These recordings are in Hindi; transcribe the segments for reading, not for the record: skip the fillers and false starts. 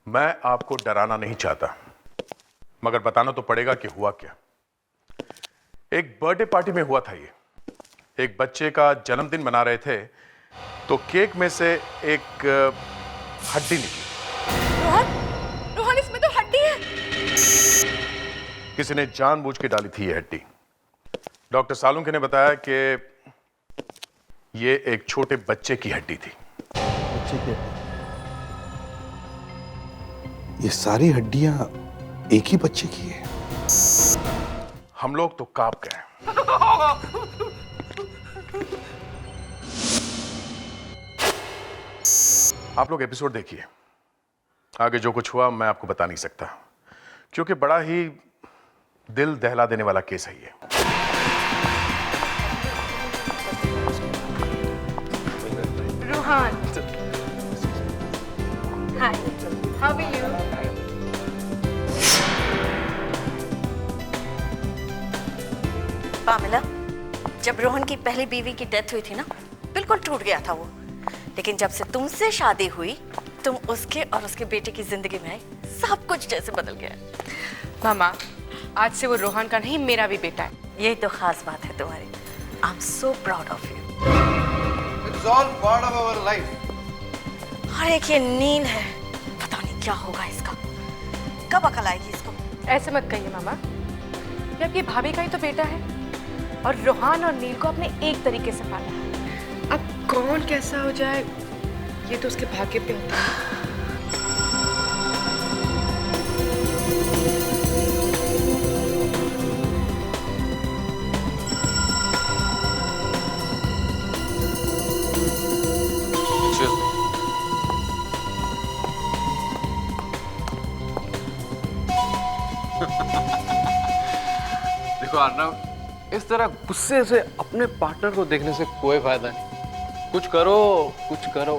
मैं आपको डराना नहीं चाहता, मगर बताना तो पड़ेगा कि हुआ क्या। एक बर्थडे पार्टी में हुआ था ये। एक बच्चे का जन्मदिन मना रहे थे तो केक में से एक हड्डी निकली। रोहन, रोहन इसमें तो हड्डी है। किसी ने जानबूझ के डाली थी ये हड्डी। डॉक्टर सालुंखे ने बताया कि ये एक छोटे बच्चे की हड्डी थी। बच्चे की हड्डी? ये सारी हड्डियां एक ही बच्चे की है? हम लोग तो कांप गए। आप लोग एपिसोड देखिए। आगे जो कुछ हुआ मैं आपको बता नहीं सकता, क्योंकि बड़ा ही दिल दहला देने वाला केस है ये। रोहन, हाय, हाउ आर यू? पामेला, जब रोहन की पहली बीवी की डेथ हुई थी ना, बिल्कुल टूट गया था वो। लेकिन जब से तुमसे शादी हुई, तुम उसके और उसके बेटे की जिंदगी में आई, सब कुछ जैसे बदल गया। मामा, आज से वो रोहन का नहीं, मेरा भी बेटा है। यही तो खास बात है तुम्हारी। I am so proud of you. It's all part of our life. और एक ये नील है, पता नहीं क्या होगा इसका, कब अकल आएगी इसको। ऐसे मत कहिए मामा, ये आपकी भाभी का ही तो बेटा है और रोहन और नील को अपने एक तरीके से पाला है। अब कौन कैसा हो जाए ये तो उसके भाग्य पे होता है। देखो अर्नव, इस तरह गुस्से से अपने पार्टनर को देखने से कोई फायदा नहीं। कुछ करो, कुछ करो।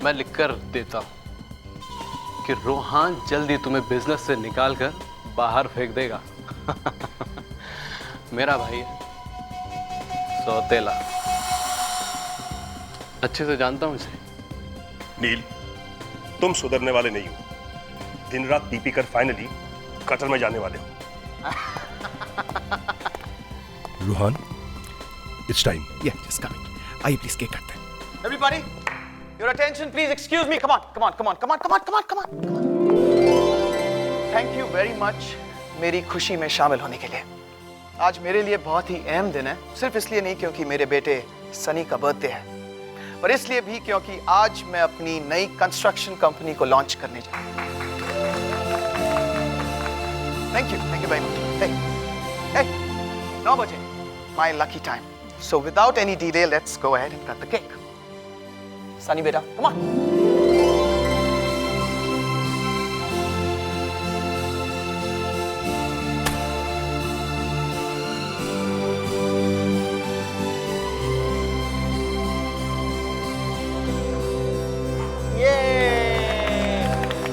मैं लिखकर देता हूं कि रोहन जल्दी तुम्हें बिजनेस से निकाल कर बाहर फेंक देगा। मेरा भाई है, सौतेला, अच्छे से जानता हूं इसे। नील, तुम सुधरने वाले नहीं हो। दिन रात पी पी कर फाइनली कत्ल में जाने वाले हो। Rohan, it's time. Yeah, just coming. आइए प्लीज केक काटते हैं। Everybody, your attention please. Excuse me. Come on, come on, come on, come on, come on, come on, come on, come on. Thank you very much मेरी खुशी में शामिल होने के लिए। आज मेरे लिए बहुत ही अहम दिन है, सिर्फ इसलिए नहीं क्योंकि मेरे बेटे सनी का बर्थडे है, पर इसलिए भी क्योंकि आज मैं अपनी नई कंस्ट्रक्शन कंपनी को लॉन्च करने जा रहा हूं। Thank you very much. Hey 9 बजे, my lucky time. So without any delay let's go ahead and cut the cake. Sunny बेटा, come on.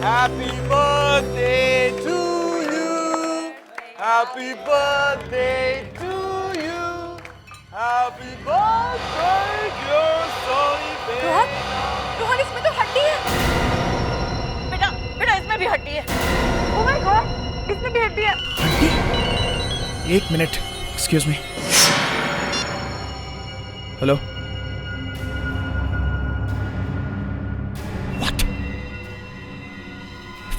Happy birthday to you. Happy birthday to you. Happy birthday dear Sonny baby. Rohan, Rohan इसमें तो हड्डी है। बेटा, बेटा इसमें भी हड्डी है। ओह माय गॉड, इसमें भी हड्डी है। हड्डी? एक minute, excuse me. Hello. What?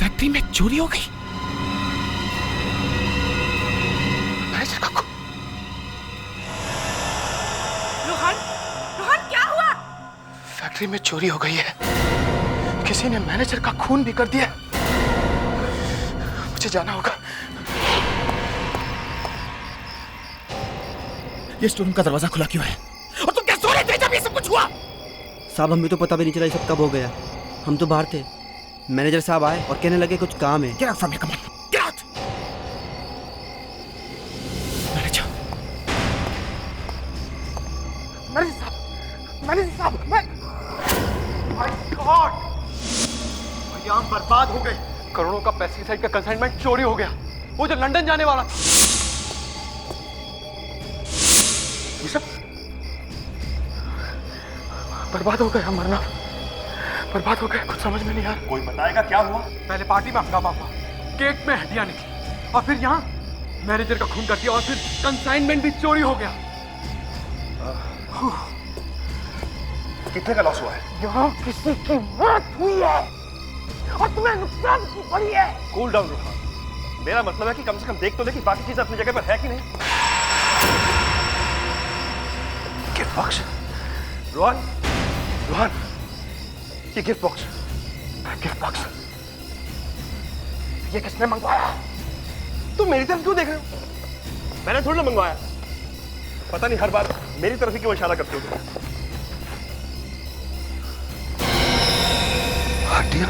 Factory में चोरी हो गई? रोहन, रोहन क्या हुआ? फैक्ट्री में चोरी हो गई है। किसी ने मैनेजर का खून भी कर दिया। मुझे जाना होगा। ये स्टोर का दरवाजा खुला क्यों है? और तुम क्या सो रहे थे जब ये सब कुछ हुआ? साहब, हमें तो पता भी नहीं चला ये सब कब हो गया। हम तो बाहर थे। मैनेजर साहब आए और कहने लगे कुछ काम है। Get out from here, come on. Get out. Manager साहब, मैं माय गॉड, यहाँ बर्बाद हो गए। करोड़ों का पेस्टिसाइड का कंसाइनमेंट चोरी हो गया, वो जो लंदन जाने वाला था। ये सब बर्बाद हो गया। मरना बर्बाद हो गए, कुछ समझ में नहीं आ रहा। कोई बताएगा क्या हुआ? पहले पार्टी में हंगामा हुआ, केक में हड्डियां निकली, और फिर यहाँ मैनेजर का खून कर दिया, और फिर कंसाइनमेंट भी चोरी हो गया। कितने का लॉस हुआ है? यहाँ किसी की मौत हुई है और तुम्हें नुकसान की पड़ी है। कूल डाउन रोहन, मेरा मतलब है कि कम से कम देख तो ले कि बाकी चीजें अपनी जगह पर है कि नहीं। गिफ्ट बॉक्स, रोहन, रोहन, ये गिफ्ट बॉक्स, गिफ्ट बॉक्स ये किसने मंगवाया? तुम मेरी तरफ क्यों देख रहे हो? मैंने थोड़ी ना मंगवाया। पता नहीं हर बार मेरी तरफ ही क्यों इशारा करते हो तुम? हड्डियां?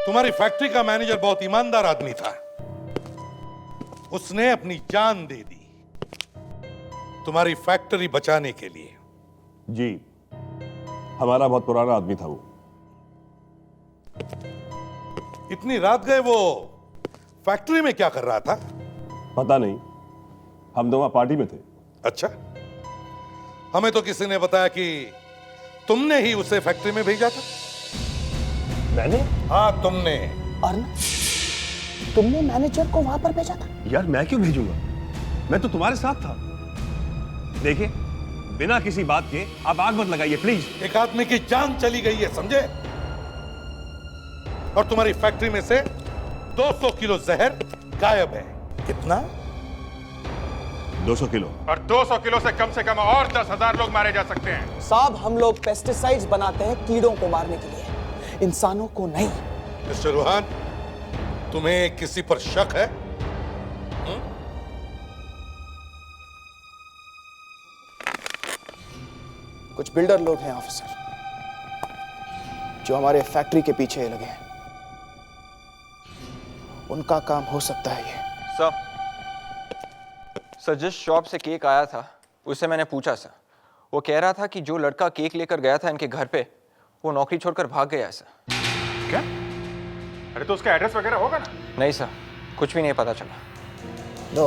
तुम्हारी फैक्ट्री का मैनेजर बहुत ईमानदार आदमी था। उसने अपनी जान दे दी तुम्हारी फैक्ट्री बचाने के लिए। जी, हमारा बहुत पुराना आदमी था वो। इतनी रात गए वो फैक्ट्री में क्या कर रहा था? पता नहीं, हम तो वहां पार्टी में थे। अच्छा, हमें तो किसी ने बताया कि तुमने ही उसे फैक्ट्री में भेजा था। मैंने? हाँ, तुमने। अर्न, तुमने मैनेजर को वहां पर भेजा था? यार मैं क्यों भेजूंगा, मैं तो तुम्हारे साथ था। देखिए, बिना किसी बात के आप आग मत लगाइए प्लीज। एक आदमी की जान चली गई है, समझे? और तुम्हारी फैक्ट्री में से 200 किलो जहर गायब है। कितना? 200 किलो। और 200 किलो से कम और 10,000 लोग मारे जा सकते हैं। साहब, हम लोग पेस्टिसाइड्स बनाते हैं कीड़ों को मारने के लिए, इंसानों को नहीं। मिस्टर रोहन, तुम्हें किसी पर शक है? कुछ बिल्डर लोग हैं ऑफिसर, जो हमारे फैक्ट्री के पीछे लगे हैं। उनका काम हो सकता है ये। सर जिस शॉप से केक आया था उससे मैंने पूछा सर, वो कह रहा था कि जो लड़का केक लेकर गया था इनके घर पे वो नौकरी छोड़कर भाग गया है सर। क्या? अरे तो उसका एड्रेस वगैरह होगा ना? नहीं सर, कुछ भी नहीं पता चला। लो,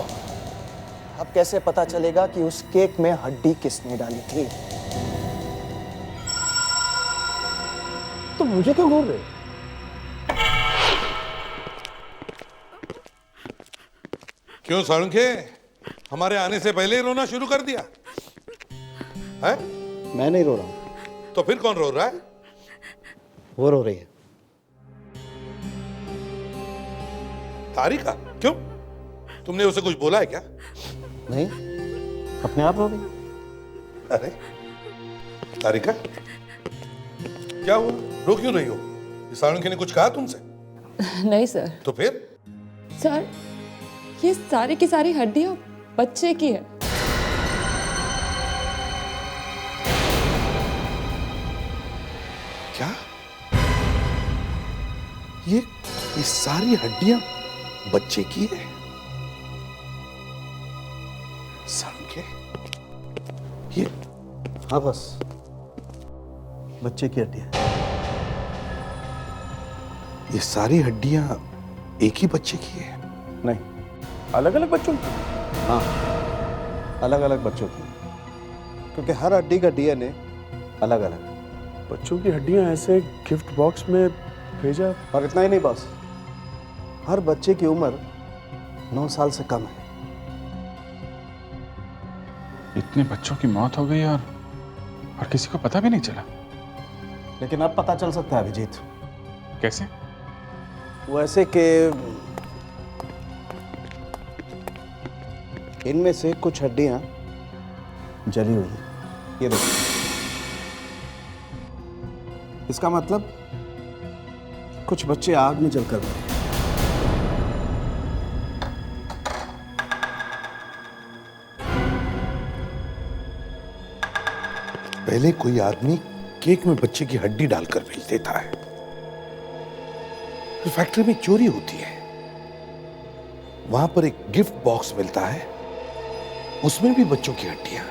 अब कैसे पता चलेगा कि उस केक में हड्डी किसने डाली थी? तो मुझे क्यों घूर रहे हो? क्यों साळुंखे, हमारे आने से पहले ही रोना शुरू कर दिया है? मैं नहीं रो रहा हूं। तो फिर कौन रो रहा है? वो रो रही है। तारिका? क्यों, तुमने उसे कुछ बोला है क्या? नहीं, अपने आप रो गई। अरे तारिका, क्या हुआ, रो क्यों रही हो? साळुंखे ने कुछ कहा तुमसे? नहीं सर। तो फिर? सर, ये सारी की सारी हड्डियां बच्चे की है। क्या? ये सारी हड्डियां बच्चे की है? साळुंखे, ये? हाँ बस, बच्चे की हड्डियां। ये सारी हड्डियां एक ही बच्चे की है? नहीं, अलग अलग बच्चों की? हाँ, अलग अलग बच्चों की, क्योंकि हर हड्डी का डीएनए अलग अलग। बच्चों की हड्डियां ऐसे गिफ्ट बॉक्स में भेजा? और इतना ही नहीं बस, हर बच्चे की उम्र 9 साल से कम है। इतने बच्चों की मौत हो गई और किसी को पता भी नहीं चला। लेकिन अब पता चल सकता है अभिजीत। कैसे? वो ऐसे कि इनमें से कुछ हड्डियां जली हुई हैं। ये देखो, इसका मतलब कुछ बच्चे आग में जलकर मरे। पहले कोई आदमी केक में बच्चे की हड्डी डालकर भेज देता है, फिर फैक्ट्री में चोरी होती है, वहां पर एक गिफ्ट बॉक्स मिलता है उसमें भी बच्चों की हड्डियां।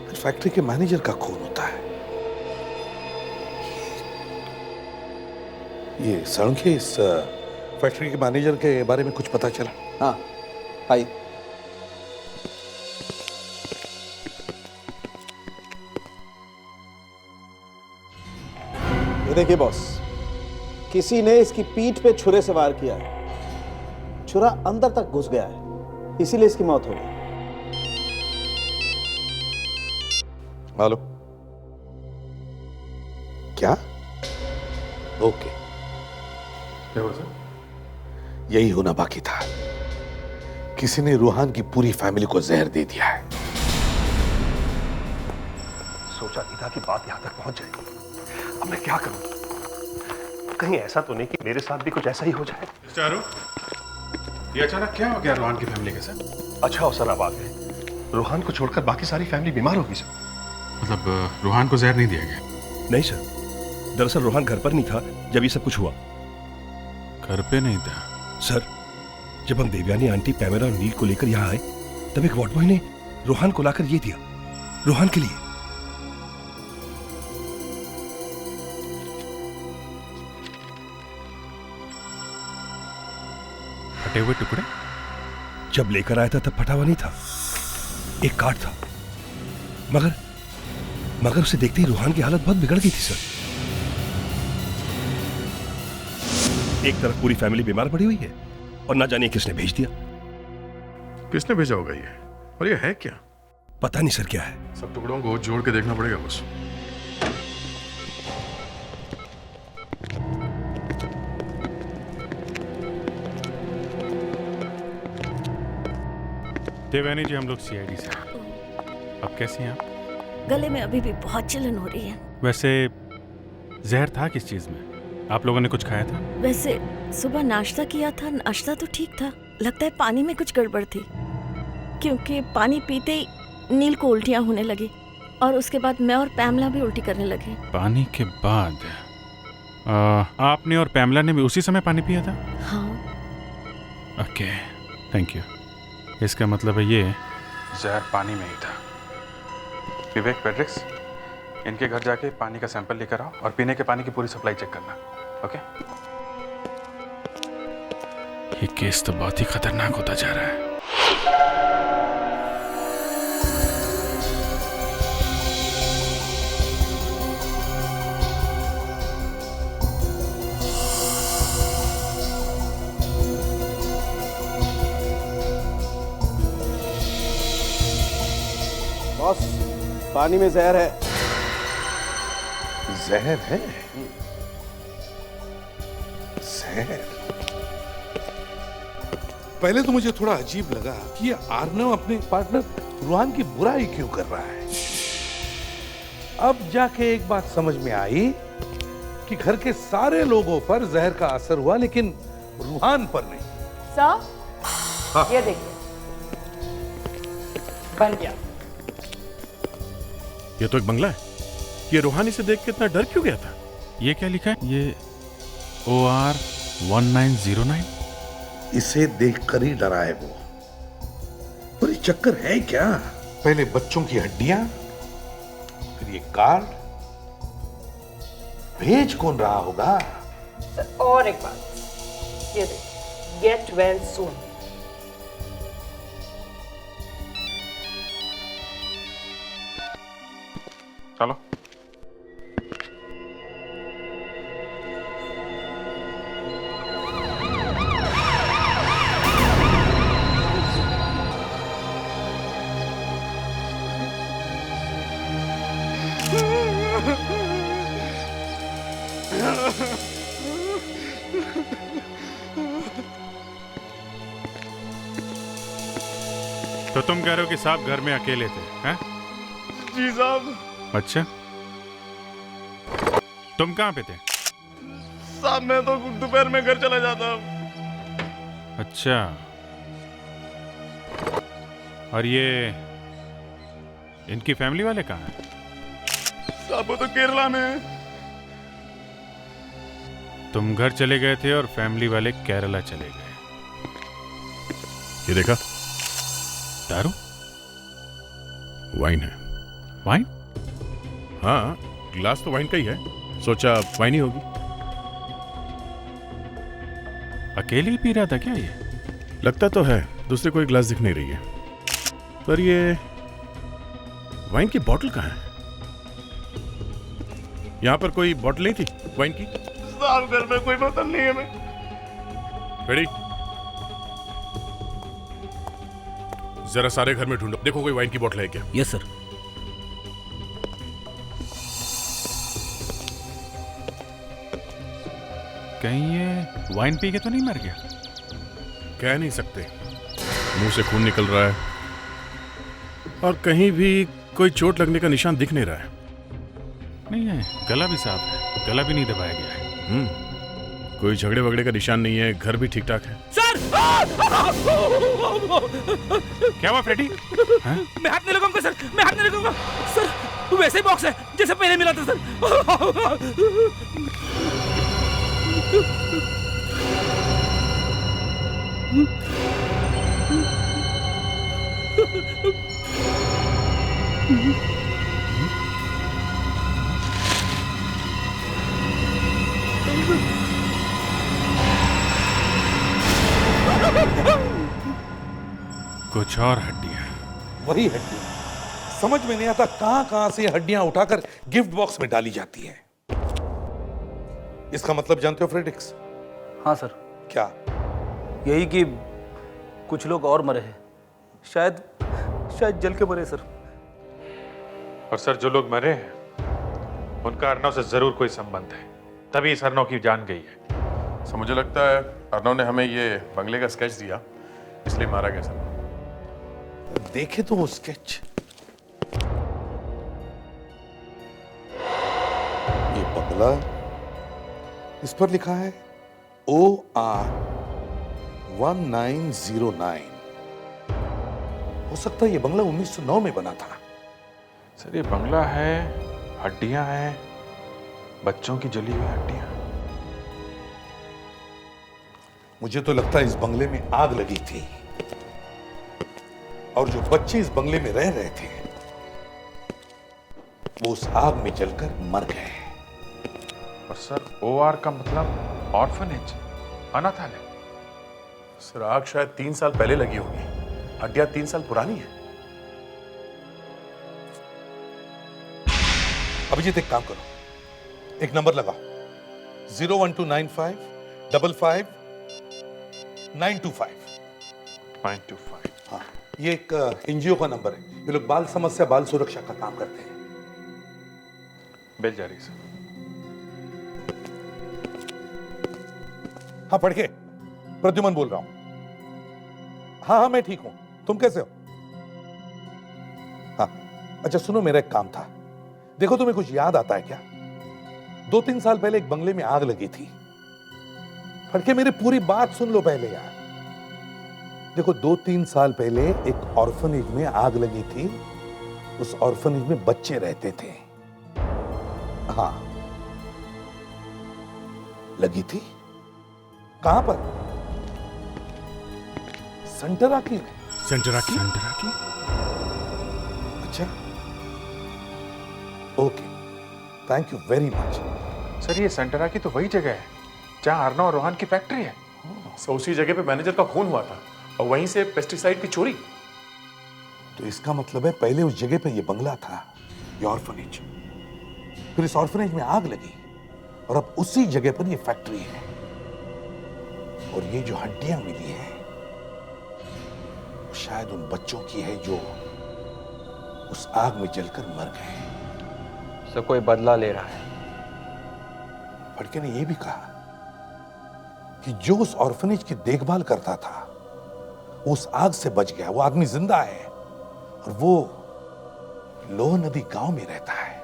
फिर फैक्ट्री के मैनेजर का खून होता है। ये सड़के, इस फैक्ट्री के मैनेजर के बारे में कुछ पता चला? हाँ, आइए। ये देखिए बॉस, किसी ने इसकी पीठ पे छुरे से वार किया है। छुरा अंदर तक घुस गया है, इसीलिए इसकी मौत हो गई। हेलो, क्या? ओके, क्या हुआ सर? यही होना बाकी था। किसी ने रूहान की पूरी फैमिली को जहर दे दिया है। सोचा नहीं था कि बात यहां तक पहुंच जाएगी। अब मैं क्या करूं? कहीं ऐसा तो नहीं कि मेरे साथ भी कुछ ऐसा ही हो जाए। चारू, ये अचानक क्या हो गया रोहान की फैमिली के साथ? अच्छा हो सर, आप आ गए। रोहान को छोड़कर बाकी सारी फैमिली बीमार होगी सर। मतलब रोहान को जहर नहीं दिया गया? नहीं सर, दरअसल रोहान घर पर नहीं था जब ये सब कुछ हुआ। घर पे नहीं था? सर, जब हम देवयानी आंटी, पैमेला और नील को लेकर यहाँ आए, तब एक वार्ड बॉय ने रोहान को लाकर ये दिया, रोहान के लिए। फटे हुए टुकड़े? जब लेकर आया था तब फटा हुआ नहीं था, एक कार्ड था। मगर उसे देखते ही रोहान की हालत बहुत बिगड़ गई थी सर। एक तरफ पूरी फैमिली बीमार पड़ी हुई है और ना जाने किसने भेज दिया। किसने भेजा होगा ये? और ये है क्या? पता नहीं सर क्या है। सब टुकड़ों को जोड़ के देखना पड़ेगा बस। देवयानी जी, हम लोग सीआईडी से। अब कैसी हैं आप? गले में अभी भी बहुत जलन हो रही है। वैसे जहर था किस चीज में? आप लोगों ने कुछ खाया था? वैसे सुबह नाश्ता किया था, नाश्ता तो ठीक था। लगता है पानी में कुछ गड़बड़ थी, क्योंकि पानी पीते ही नील को उल्टियां होने लगी और उसके बाद मैं और पैमला भी उल्टी करने लगे। पानी के बाद आपने और पैमला ने भी उसी समय पानी पिया था? हाँ। Okay, thank you. इसका मतलब है ये जहर पानी में ही था। विवेक, पेड्रिक्स, इनके घर जाके पानी का सैंपल लेकर आओ और पीने के पानी की पूरी सप्लाई चेक करना। ओके? ये केस तो बहुत ही खतरनाक होता जा रहा है। बॉस, पानी में जहर है। जहर है? जहर? पहले तो मुझे थोड़ा अजीब लगा कि ये आर्नव अपने पार्टनर रूहान की बुराई क्यों कर रहा है। अब जाके एक बात समझ में आई कि घर के सारे लोगों पर जहर का असर हुआ, लेकिन रूहान पर नहीं। सर, ये देखिए, बन गया। ये तो एक बंगला है। ये रूहानी से देख के इतना डर क्यों गया था? ये क्या लिखा है? ये OR 1909? इसे देखकर ही डरा है वो। पर ये चक्कर है क्या? पहले बच्चों की हड्डियां, फिर ये कार्ड। भेज कौन रहा होगा? सर, और एक बात, ये देखिए, गेट वेल सून। चलो। तो तुम कह रहे हो कि साहब घर में अकेले थे, हैं? जी साहब। अच्छा, तुम कहाँ पे थे? साहब, मैं तो दोपहर में घर चला जाता हूँ। अच्छा, और ये इनकी फैमिली वाले कहाँ हैं? साहब, वो तो केरला में है। तुम घर चले गए थे और फैमिली वाले केरला चले गए। ये देखा, दारू? वाइन है। वाइन? हाँ, ग्लास तो वाइन का ही है, सोचा वाइन ही होगी। अकेले ही पी रहा था क्या ये? लगता तो है, दूसरे कोई ग्लास दिख नहीं रही है। पर ये वाइन की बोतल कहाँ है? यहाँ पर कोई बोतल नहीं थी वाइन की? साहब घर में कोई बोतल नहीं है। मैं रेडी? जरा सारे घर में ढूंढो, देखो कोई वाइन की बोतल है क्या? Yes sir. कहीं ये वाइन पी के तो नहीं मर गया? कह नहीं सकते, मुंह से खून निकल रहा है और कहीं भी कोई चोट लगने का निशान दिख नहीं रहा है। नहीं है, गला भी साफ है, गला भी नहीं दबाया गया है। कोई झगड़े वगड़े का निशान नहीं है, घर भी ठीक ठाक है। सर! क्या हुआ फ्रेडी? मैं हाथ नहीं लगाऊंगा सर, मैं हाथ नहीं लगाऊंगा सर। वैसे ही बॉक्स है जैसे पहले मिला था सर। कुछ और हड्डियां। वही हड्डियां, समझ में नहीं आता कहां कहां से हड्डियां उठाकर गिफ्ट बॉक्स में डाली जाती है। इसका मतलब जानते हो फ्रेडरिक्स? हाँ सर। क्या? यही कि कुछ लोग और मरे हैं, शायद जल के मरे सर। और सर जो लोग मरे हैं उनका अर्नव से जरूर कोई संबंध है, तभी इस अर्नव की जान गई है। सर मुझे लगता है अर्नव ने हमें ये बंगले का स्केच दिया, इसलिए मारा गया सर। देखे तो वो स्केच, ये बंगला, इस पर लिखा है OR 1909। हो सकता है ये बंगला 1909 में बना था। सर ये बंगला है, हड्डियां हैं, बच्चों की जली हुई हड्डियां। मुझे तो लगता है इस बंगले में आग लगी थी और जो बच्चे इस बंगले में रह रहे थे वो उस आग में जलकर मर गए। और सर OR का मतलब ऑर्फनेज, अनाथालय। सर आग शायद 3 साल पहले लगी होगी, हड्डियां 3 साल पुरानी है। अभिजीत एक काम करो, एक नंबर लगाओ 01295 55 925। 925। हाँ, ये एक NGO का नंबर है। ये लोग बाल समस्या बाल सुरक्षा का काम करते हैं। बेल जा रही सर। हाँ पढ़ के। प्रद्युमन बोल रहा हूं। हाँ मैं ठीक हूं, तुम कैसे हो? हाँ अच्छा सुनो, मेरा एक काम था। देखो तुम्हें कुछ याद आता है क्या? 2-3 साल पहले एक बंगले में आग लगी थी। फड़के मेरी पूरी बात सुन लो पहले यार। देखो 2-3 साल पहले एक ऑर्फनेज में आग लगी थी। उस ऑर्फनेज में बच्चे रहते थे। हाँ लगी थी। कहां पर? सेंटराकी में। सेंटराकी? सेंटराकी? अच्छा okay, thank you very much. Sir ये सेंटराकी तो वही जगह है जहां अर्नव और रोहन की फैक्ट्री है। सो उसी जगह पे मैनेजर का खून हुआ था और वहीं से पेस्टिसाइड की चोरी। तो इसका मतलब है पहले उस जगह पे ये बंगला था, ये ऑर्फनेज। फिर इस ऑर्फनेज में आग लगी और अब उसी जगह पर ये फैक्ट्री है। और ये जो हड्डियां मिली हैं शायद उन बच्चों की है जो उस आग में जलकर मर गए। सर कोई बदला ले रहा है। फड़के ने यह भी कहा कि जो उस ऑर्फनेज की देखभाल करता था वो उस आग से बच गया। वो आदमी जिंदा है और वो लोह नदी गांव में रहता है।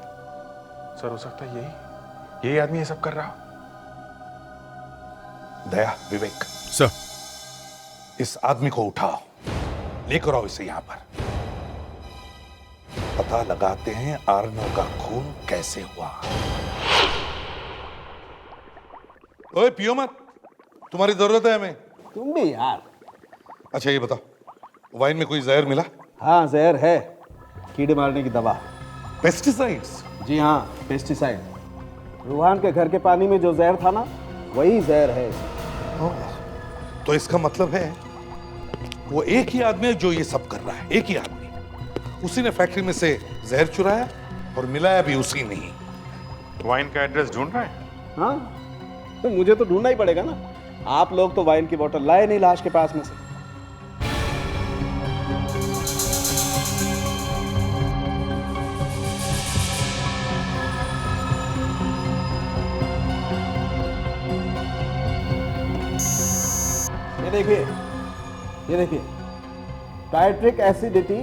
सर हो सकता है यही आदमी ये सब कर रहा। दया, विवेक सर, इस आदमी को उठाओ, लेकर आओ इसे यहां पर। पता लगाते हैं अर्नव का खून कैसे हुआ। ओए पियो मत, तुम्हारी जरूरत है हमें। तुम भी यार। अच्छा ये बताओ, वाइन में कोई जहर मिला? हाँ, जहर है, कीड़े मारने की दवा। पेस्टिसाइड्स? जी हाँ, पेस्टिसाइड। रूहान के घर के पानी में जो जहर था ना, वही जहर है। तो इसका मतलब है वो एक ही आदमी है जो ये सब कर रहा है, एक ही आदमी। उसी ने फैक्ट्री में से जहर चुराया और मिलाया भी उसी ने ही। वाइन का एड्रेस ढूंढ रहा है? हाँ, तो मुझे तो ढूंढना ही पड़ेगा ना। आप लोग तो वाइन की बोतल लाए नहीं लाश के पास में से। ये देखिए, नाइट्रिक एसिडिटी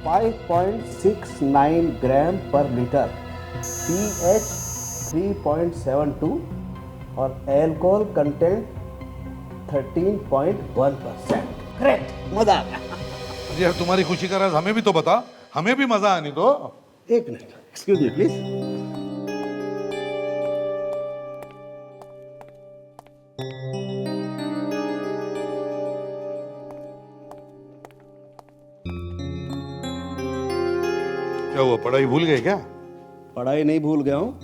5.69 ग्राम पर लीटर, pH 3.72 और अल्कोहल कंटेंट 13.1%। ग्रेट, मजा आ गया। यार तुम्हारी खुशी का राज हमें भी तो बता, हमें भी मजा आने दो। एक मिनट, एक्सक्यूज मी प्लीज। क्या हुआ, पढ़ाई भूल गए क्या? पढ़ाई नहीं भूल गया हूँ,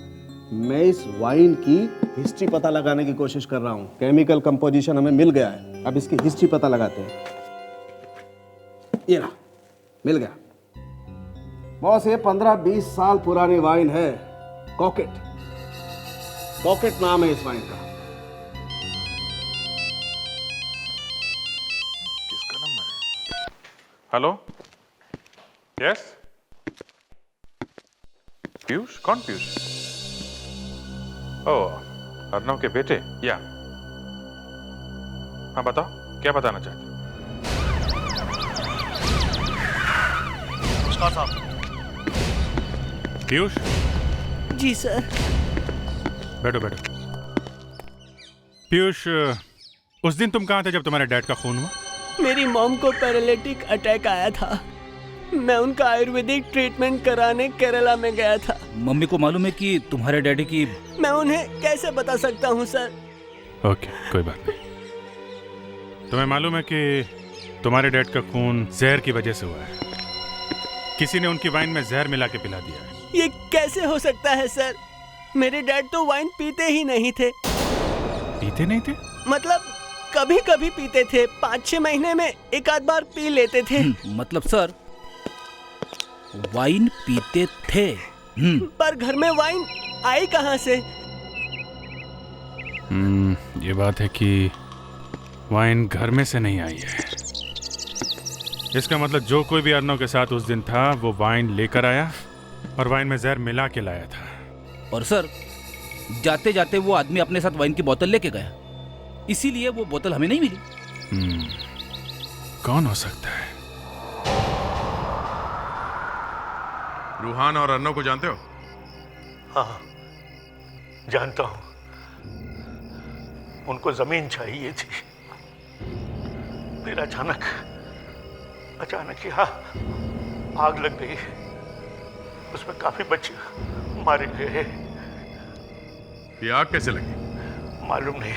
मैं इस वाइन की हिस्ट्री पता लगाने की कोशिश कर रहा हूँ। केमिकल कंपोजिशन हमें मिल गया है, अब इसकी हिस्ट्री पता लगाते हैं। ये रहा, मिल गया बॉस। ये 15-20 साल पुरानी वाइन है, कॉकेट। कॉकेट नाम है इस वाइन का। किसका नंबर है? Hello, yes, Piyush? कौन पीयूष? ओह, अर्नव के बेटे? या, हाँ बताओ, क्या बताना चाहते हो? नमस्कार साहब। पीयूष? जी सर। बैठो बैठो। पीयूष, उस दिन तुम कहाँ थे जब तुम्हारे डैड का खून हुआ? मेरी मॉम को पैरालिटिक अटैक आया था, मैं उनका आयुर्वेदिक ट्रीटमेंट कराने केरला में गया था। मम्मी को मालूम है कि तुम्हारे डैडी की? मैं उन्हें कैसे बता सकता हूँ सर? ओके, कोई बात नहीं। तुम्हें मालूम है कि तुम्हारे डैड का खून जहर की वजह से हुआ है। किसी ने उनकी वाइन में जहर मिला के पिला दिया है। ये कैसे हो सकता है सर? मेरे डैड तो वाइन पीते ही नहीं थे। पीते नहीं थे? मतलब कभी कभी पीते थे, 5-6 महीने में एक आध बार पी लेते थे। मतलब सर, वाइन पीते थे? पर घर में वाइन आई कहाँ से? ये बात है कि वाइन घर में से नहीं आई है। इसका मतलब जो कोई भी अर्नव के साथ उस दिन था वो वाइन लेकर आया और वाइन में जहर मिला के लाया था। और सर, जाते जाते वो आदमी अपने साथ वाइन की बोतल लेके गया, इसीलिए वो बोतल हमें नहीं मिली। कौन हो सकता है? रूहान और अर्नव को जानते हो? हाँ, जानता हूं। उनको जमीन चाहिए थी, फिर अचानक यहाँ आग लग गई, उसमें काफी बच्चे मारे गए। ये आग कैसे लगी? मालूम नहीं।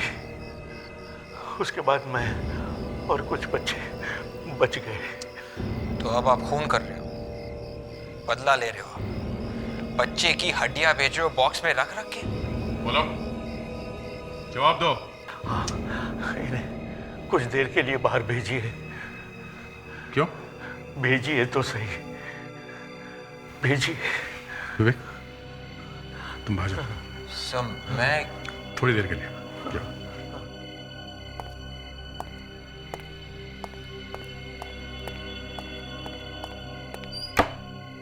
उसके बाद मैं और कुछ बच्चे बच गए। तो अब आप खून कर रहे हो, बदला ले रहे हो, बच्चे की हड्डियां बेच रहे हो बॉक्स में रख के। बोलो, जवाब दो। इन्हें कुछ देर के लिए बाहर भेजिए। क्यों? भेजिए तो सही, भेजिए। विवेक, तुम बाहर जाओ। मैं थोड़ी देर के लिए जाओ।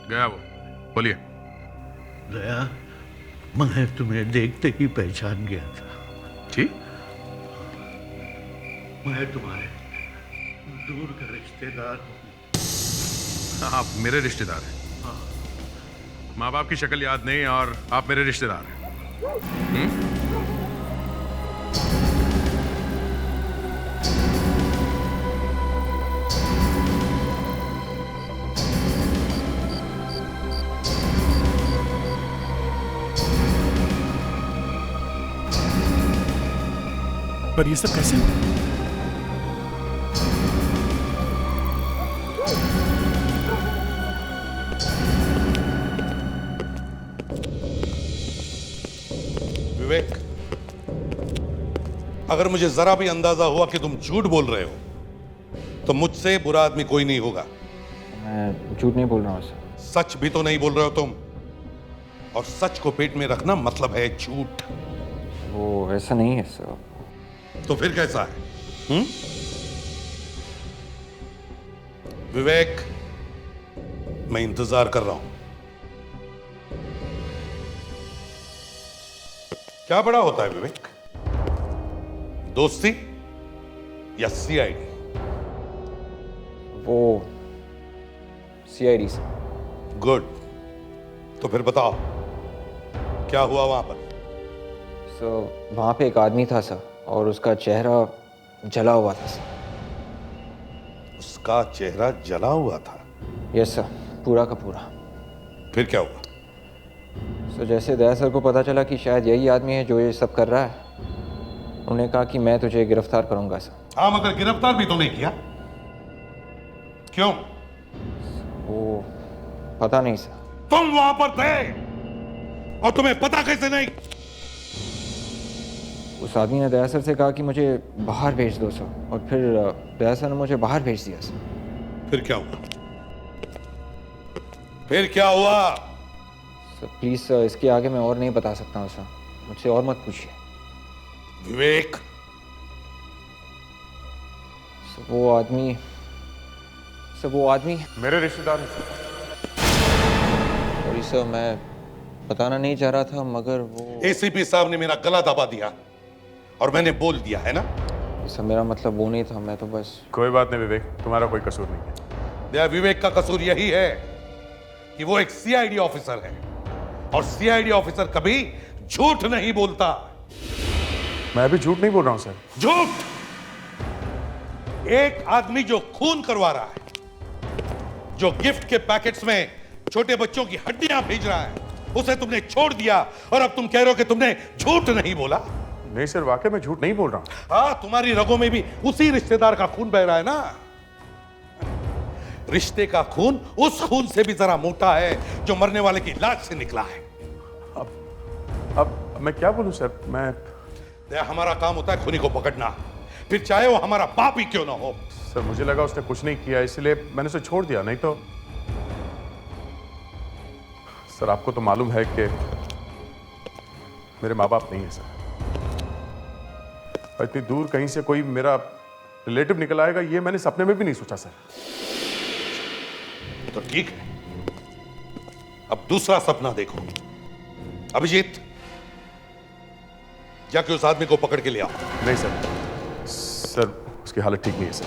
गया वो, बोलिए। दया, मैं तुम्हें देखते ही पहचान गया था। जी? मैं तुम्हारे दूर का रिश्तेदार हूँ। आप मेरे रिश्तेदार हैं? माँ बाप की शक्ल याद नहीं और आप मेरे रिश्तेदार हैं? पर ये सब कैसे हुआ? विवेक, अगर मुझे जरा भी अंदाजा हुआ कि तुम झूठ बोल रहे हो तो मुझसे बुरा आदमी कोई नहीं होगा। मैं झूठ नहीं बोल रहा हूँ सर। सच भी तो नहीं बोल रहे हो तुम, और सच को पेट में रखना मतलब है झूठ। वो ऐसा नहीं है सर। तो फिर कैसा है? विवेक, मैं इंतजार कर रहा हूं। क्या बड़ा होता है विवेक, दोस्ती या सीआईडी? वो सीआईडी सर। गुड, तो फिर बताओ क्या हुआ वहां पर? सर वहां पे एक आदमी था सर, और उसका चेहरा जला हुआ था सर। उसका चेहरा जला हुआ था? यस सर, पूरा का पूरा। फिर क्या हुआ? सर जैसे दया सर को पता चला कि शायद यही आदमी है जो ये सब कर रहा है, उन्होंने कहा कि मैं तुझे गिरफ्तार करूंगा सर। हाँ, मगर गिरफ्तार भी तो नहीं किया, क्यों? वो पता नहीं सर। तुम वहां पर थे और तुम्हें पता कैसे नहीं? उस आदमी ने दया सर से कहा कि मुझे बाहर भेज दो सर, और फिर दया सर ने मुझे बाहर भेज दिया सर। फिर क्या हुआ? फिर क्या हुआ? सर प्लीज सर, इसके आगे मैं और नहीं बता सकता हूँ सर, मुझसे और मत पूछिए। विवेक, सर वो आदमी मेरे रिश्तेदार हैं। सॉरी सर, मैं बताना नहीं चाह रहा था, मगर वो एसीपी साहब ने मेरा गला दबा दिया और मैंने बोल दिया है ना। सर मेरा मतलब वो नहीं था, मैं तो बस। कोई बात नहीं विवेक, तुम्हारा कोई कसूर नहीं है। दया, विवेक का कसूर यही है कि वो एक सीआईडी ऑफिसर है, और सीआईडी ऑफिसर कभी झूठ नहीं बोलता। मैं भी झूठ नहीं बोल रहा हूं सर। झूठ! एक आदमी जो खून करवा रहा है, जो गिफ्ट के पैकेट्स में छोटे बच्चों की हड्डियां भेज रहा है, उसे तुमने छोड़ दिया, और अब तुम कह रहे हो कि तुमने झूठ नहीं बोला। नहीं सर, वाकई में झूठ नहीं बोल रहा हूं। हाँ, तुम्हारी रगों में भी उसी रिश्तेदार का खून बह रहा है ना। रिश्ते का खून उस खून से भी जरा मोटा है जो मरने वाले की लाश से निकला है। अब मैं क्या बोलूं सर? मैं हमारा काम होता है खूनी को पकड़ना, फिर चाहे वो हमारा बाप ही क्यों ना हो। सर मुझे लगा उसने कुछ नहीं किया, इसलिए मैंने उसे छोड़ दिया, नहीं तो। सर आपको तो मालूम है कि मेरे माँ बाप नहीं है सर, और इतनी दूर कहीं से कोई मेरा रिलेटिव निकल आएगा, ये मैंने सपने में भी नहीं सोचा सर। तो ठीक है, अब दूसरा सपना देखो। अभिजीत, जाके उस आदमी को पकड़ के ले आओ। नहीं सर, उसकी हालत ठीक नहीं है सर।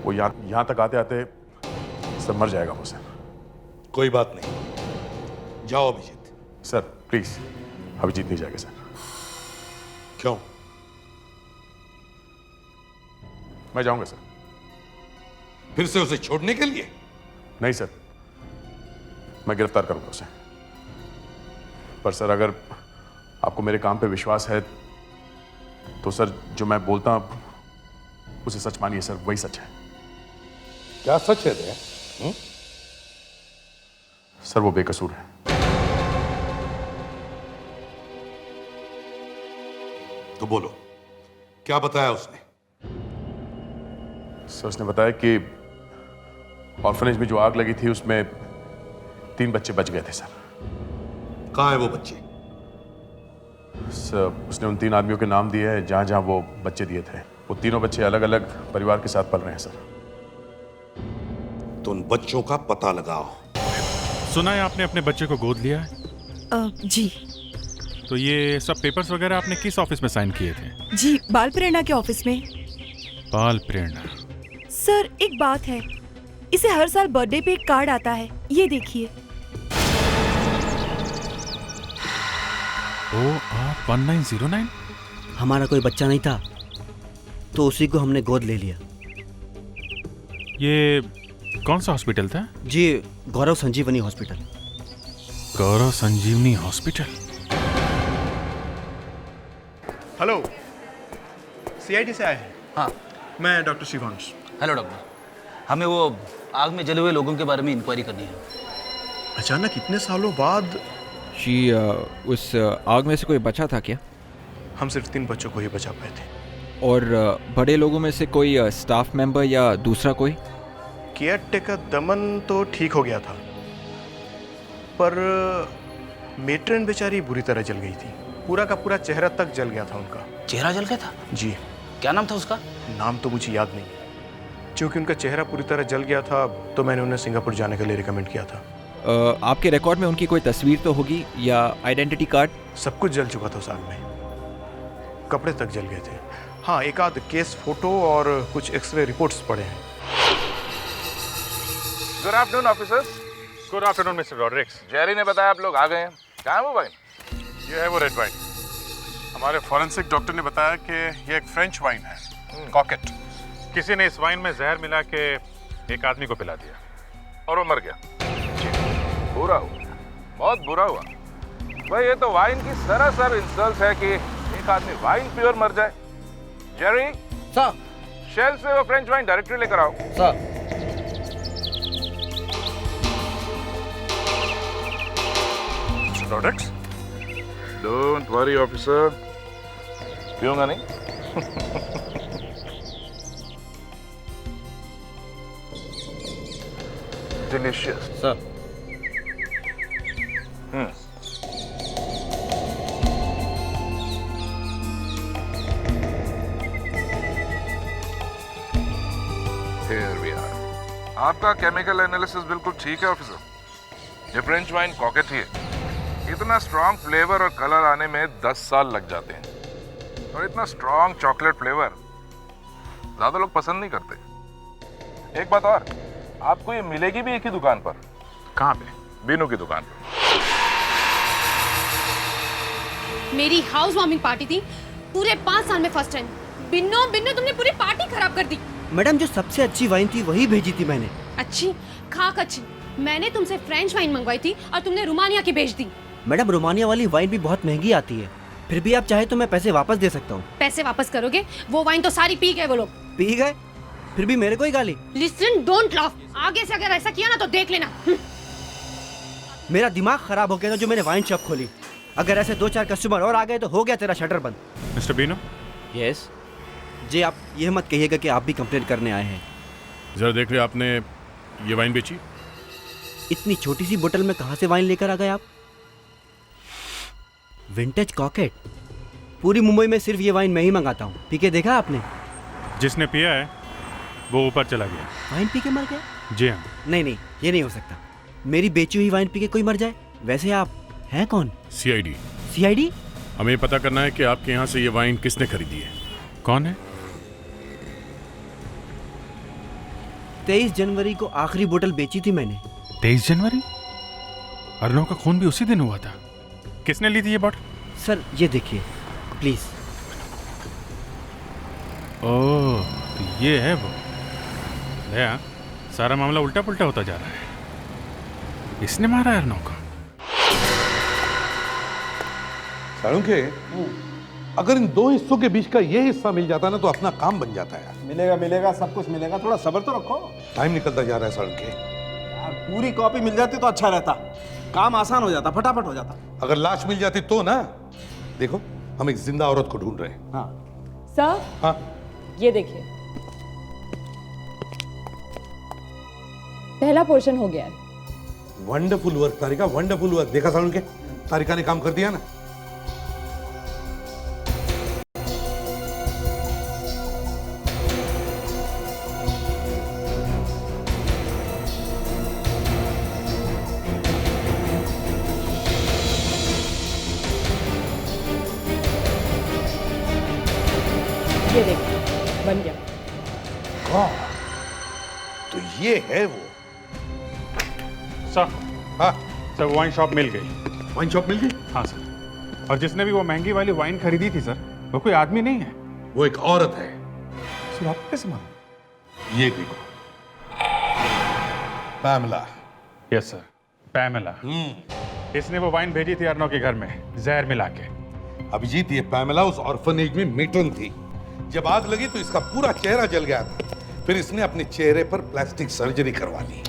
वो यहां तक आते आते सर मर जाएगा वो सर। कोई बात नहीं, जाओ अभिजीत। सर प्लीज, अभिजीत नहीं जाएगा सर। क्यों? मैं जाऊंगा सर। फिर से उसे छोड़ने के लिए? नहीं सर, मैं गिरफ्तार करूंगा उसे। पर सर अगर आपको मेरे काम पे विश्वास है तो सर जो मैं बोलता हूं उसे सच मानिए सर, वही सच है। क्या सच है दया? सर वो बेकसूर है। तो बोलो, क्या बताया उसने? सर उसने बताया कि ऑर्फनेज में जो आग लगी थी उसमें 3 बच्चे बच गए थे सर। कहाँ है वो बच्चे? सर उसने उन 3 आदमियों के नाम दिए हैं जहां जहां वो बच्चे दिए थे। वो तीनों बच्चे अलग अलग परिवार के साथ पल रहे हैं सर। तो उन बच्चों का पता लगाओ। सुना है आपने अपने बच्चे को गोद लिया है? जी। तो ये सब पेपर्स वगैरह आपने किस ऑफिस में साइन किए थे? जी, बाल प्रेरणा के ऑफिस में। बाल प्रेरणा? सर एक बात है, इसे हर साल बर्थडे पे एक कार्ड आता है, ये देखिए। OR1909? हमारा कोई बच्चा नहीं था तो उसी को हमने गोद ले लिया। ये कौन सा हॉस्पिटल था? जी, गौरव संजीवनी हॉस्पिटल। गौरव संजीवनी हॉस्पिटल। हेलो, सीआईडी से आए हैं? हाँ, मैं डॉक्टर शिवांश। हेलो डॉक्टर, हमें वो आग में जले हुए लोगों के बारे में इंक्वायरी करनी है। अचानक इतने सालों बाद? जी, उस आग में से कोई बचा था क्या? हम सिर्फ 3 बच्चों को ही बचा पाए थे। और बड़े लोगों में से कोई स्टाफ मेंबर या दूसरा कोई? केयर टेकर दमन तो ठीक हो गया था, पर मेट्रन बेचारी बुरी तरह जल गई थी। पूरा का पूरा चेहरा तक जल गया था उनका। चेहरा जल गया था? जी। क्या नाम था उसका? नाम तो मुझे याद नहीं, क्योंकि उनका चेहरा पूरी तरह जल गया था तो मैंने उन्हें सिंगापुर जाने के लिए रिकमेंड किया था। आपके रिकॉर्ड में उनकी कोई तस्वीर तो होगी या आइडेंटिटी कार्ड? सब कुछ जल चुका था उस आग में, कपड़े तक जल गए थे। हाँ, एक आध केस फोटो और कुछ एक्सरे रिपोर्ट्स पड़े हैं। Good afternoon officers. Good afternoon mister Rodricks. Jerry ने बताया आप लोग आ गए हैं। कहाँ है वो वाइन? ये है वो रेड वाइन। हमारे फॉरेंसिक डॉक्टर ने बताया कि ये एक फ्रेंच वाइन है, कॉकेट। किसी ने इस वाइन में जहर मिला के एक आदमी को पिला दिया और वो मर गया। बुरा हुआ, बहुत बुरा हुआ भाई। ये तो वाइन की सरासर इंसल्ट है कि एक आदमी वाइन पी और मर जाए। जेरी सर, शेल से वो फ्रेंच वाइन डायरेक्टली लेकर आओ। Sir. Products don't worry officer, पीऊंगा नहीं। Delicious sir. Here we are. आपका केमिकल एनालिसिस बिल्कुल ठीक है ऑफिसर। ये फ्रेंच वाइन कॉकेट ही है। इतना स्ट्रॉन्ग फ्लेवर और कलर आने में 10 साल लग जाते हैं, और इतना स्ट्रॉन्ग चॉकलेट फ्लेवर ज्यादा लोग पसंद नहीं करते। एक बात और, आपको ये मिलेगी भी एक ही दुकान पर। कहाँ पे? बीनू की दुकान पर। मेरी हाउस वार्मिंग पार्टी थी, पूरे 5 साल में फर्स्ट टाइम। बिन्नो बिन्नो, तुमने पूरी पार्टी खराब कर दी। मैडम, जो सबसे अच्छी वाइन थी वही भेजी थी मैंने। अच्छी? खाक अच्छी। मैंने तुमसे फ्रेंच वाइन मंगवाई थी और तुमने रोमानिया की भेज दी। मैडम, रोमानिया वाली वाइन भी बहुत महंगी आती है, फिर भी आप चाहे तो मैं पैसे वापस दे सकता हूँ। पैसे वापस करोगे? वो वाइन तो सारी पी गए वो लोग। पी गए? फिर भी मेरे को ही गाली। Listen, don't laugh. आगे से अगर ऐसा किया ना तो देख लेना। मेरा दिमाग खराब हो गया था जो मैंने वाइन शॉप खोली। अगर ऐसे 2-4 कस्टमर और आ गए तो हो गया तेरा शटर बंद। मिस्टर बीनो। यस जी। आप ये मत कहिएगा कि आप भी कंप्लेन करने आए हैं। जरा देख लिया, आपने ये वाइन बेची? इतनी छोटी सी बोतल में कहाँ से वाइन लेकर आ गए आप? विंटेज कॉकेट। पूरी मुंबई में सिर्फ ये वाइन मैं ही मंगाता हूँ। पी के देखा आपने? जिसने पिया है वो ऊपर चला गया। वाइन पी के मर गया? जी हाँ। नहीं नहीं, ये नहीं हो सकता। मेरी बेची हुई वाइन पी के कोई मर जाए? वैसे आप हैं कौन? CID। CID? हमें पता करना है कि आपके यहाँ से ये वाइन किसने खरीदी है। कौन है? 23 जनवरी को आखिरी बोतल बेची थी मैंने। 23 जनवरी? अर्नव का खून भी उसी दिन हुआ था। किसने ली थी ये बॉटल? सर ये देखिए प्लीज। ओह, तो ये है वो। भैया, सारा मामला उल्टा पुल्टा होता जा रहा है। इसने मारा है अर्नव को। साळुंखे, अगर इन 2 हिस्सों के बीच का ये हिस्सा मिल जाता ना तो अपना काम बन जाता है। मिलेगा मिलेगा, सब कुछ मिलेगा, थोड़ा सब्र तो रखो। टाइम निकलता जा रहा है साळुंखे। यार, पूरी कॉपी मिल जाती तो अच्छा रहता, काम आसान हो जाता, फटाफट हो जाता। अगर लाश मिल जाती तो ना। देखो, हम एक जिंदा औरत को ढूंढ रहे हैं। हाँ सर, हाँ, ये देखिए, पहला पोर्शन हो गया है। वंडरफुल वर्क तारिका, वंडरफुल वर्क। देखा साळुंखे, तारिका ने काम कर दिया ना। ये देखिए, बन गया। तो ये है वो। सर। हाँ सर, वाइन शॉप मिल गई। वाइन शॉप मिल गई? हाँ सर। और जिसने भी वो महंगी वाली वाइन खरीदी थी सर, वो कोई आदमी नहीं है, वो एक औरत है। सर आपको कैसे मालूम? ये देखो, पैमला। Yes sir, Pamela. इसने वो वाइन भेजी थी अर्नव के घर में जहर मिला के। अभिजीत, ये पैमेला उस ऑर्फनेज में मेट्रन थी। जब आग लगी तो इसका पूरा चेहरा जल गया था। फिर इसने अपने चेहरे पर प्लास्टिक सर्जरी करवा ली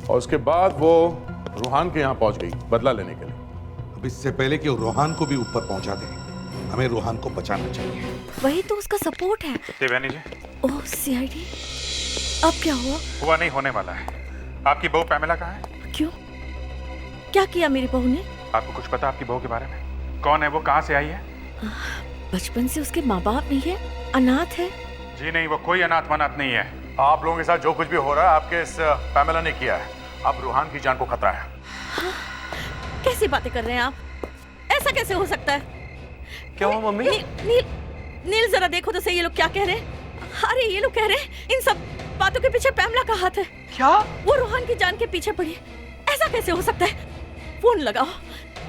और उसके बाद वो रूहान के यहाँ पहुंच गई बदला लेने के लिए। अब इससे पहले कि वो रूहान को भी ऊपर पहुंचा दे, हमें रूहान को बचाना चाहिए। वही तो उसका सपोर्ट है। देवयानी जी। ओह सीआईडी, अब क्या हुआ? हुआ नहीं, होने वाला है। आपकी बहू पैमेला कहाँ है? क्यों, क्या किया मेरी बहू ने? आपको कुछ पता आपकी बहू के बारे में? कौन है वो, कहाँ से आई है? बचपन से उसके माँ बाप नहीं है, अनाथ है। जी नहीं, वो कोई अनाथ वनाथ नहीं है। आप लोगों के साथ जो कुछ भी हो रहा है आपके इस पैमेला ने किया है। अब रूहान की जान को खतरा है। कैसी बातें कर रहे हैं आप? ऐसा कैसे हो सकता है? क्या हुआ मम्मी? नील जरा देखो तो सही, ये लोग क्या कह रहे हैं? अरे ये लोग कह रहे हैं इन सब बातों के पीछे पैमेला का हाथ है। क्या? वो रूहान की जान के पीछे पड़ी है। ऐसा कैसे हो सकता है? फोन लगाओ,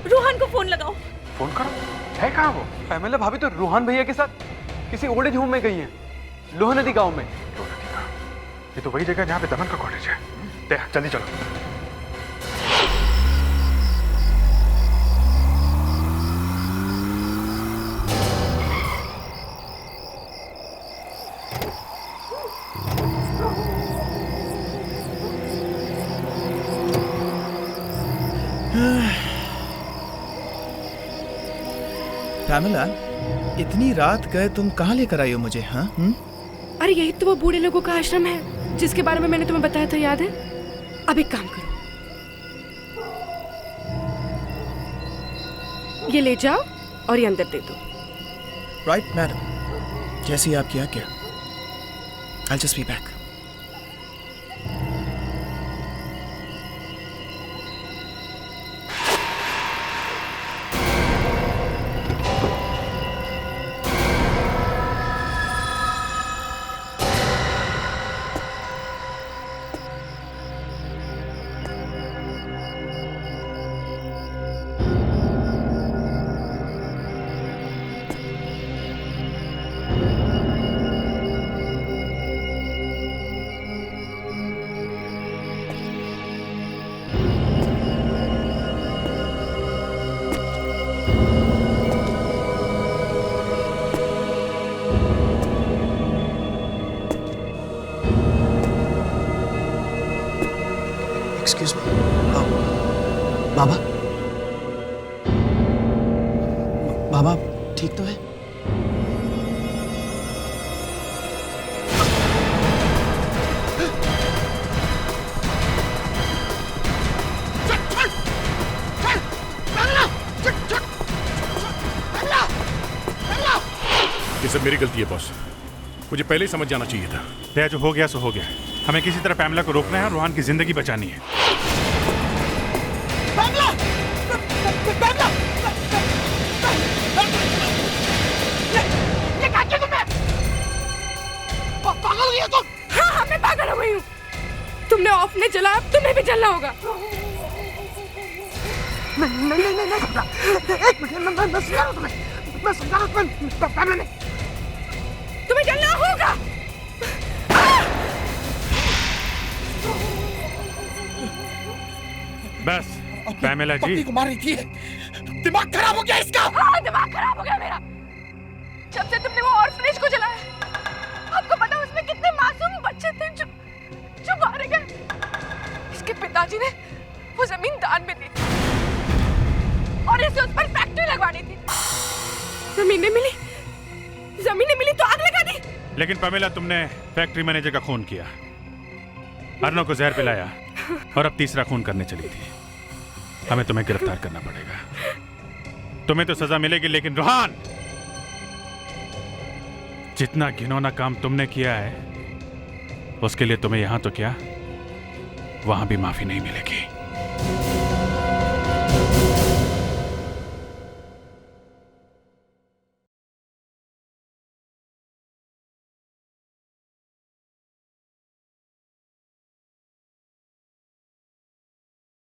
रूहान को फोन लगाओ। फोन करो। है कहाँ वो? पैमेला भाभी तो रूहान भैया के साथ किसी ओल्ड एज होम में गई है, लोहा नदी गांव में। ये तो वही जगह जहाँ पे दमन का कॉलेज है। जल्दी चलो। पैमेला, इतनी रात गए तुम कहाँ लेकर आई हो मुझे? हाँ? अरे यही तो वो बूढ़े लोगों का आश्रम है जिसके बारे में मैंने तुम्हें बताया था, याद है? अब एक काम करो, ये ले जाओ और ये अंदर दे दो। राइट मैडम, जैसी आपकी आज्ञा। I'll just be back. Excuse me, बाबा, बाबा ठीक तो है? ये सब मेरी गलती है बॉस, मुझे पहले ही समझ जाना चाहिए था। दया, जो हो गया सो हो गया। हमें किसी तरह पैमेला को रोकना है और रूहान की जिंदगी बचानी है। ये क्या किया तुमने? पागल हो गया तुम? हाँ, मैं पागल हो गई हूँ। तुमने ऑफ में जला, अब तुम्हें भी जलना होगा। नहीं, एक मिनट, मैं समझा रहा हूँ तुम्हें, मैं समझा रहा हूँ तुम्हें, तुम्हें जलना होगा। बस पैमेला जी, पति को मार रही थी, दिमाग खराब हो गया इसका। हाँ, दिमाग खराब हो गया मेरा। जब से तुमने वो ऑर्फनेज को जलाया, आपको पता उसमें कितने मासूम बच्चे थे जो मारे गए। इसके पिताजी ने वो जमीन दान में दी और इसे उस पर फैक्ट्री लगवानी थी। जमीनें मिली तो आग लगा दी। लेकिन पैमेला, तुमने फैक्ट्री मैनेजर का खून किया, अर्नो को जहर पिलाया और अब तीसरा खून करने चली थी। हमें तुम्हें गिरफ्तार करना पड़ेगा। तुम्हें तो सजा मिलेगी, लेकिन रूहान, जितना घिनौना काम तुमने किया है उसके लिए तुम्हें यहां तो क्या, वहां भी माफी नहीं मिलेगी।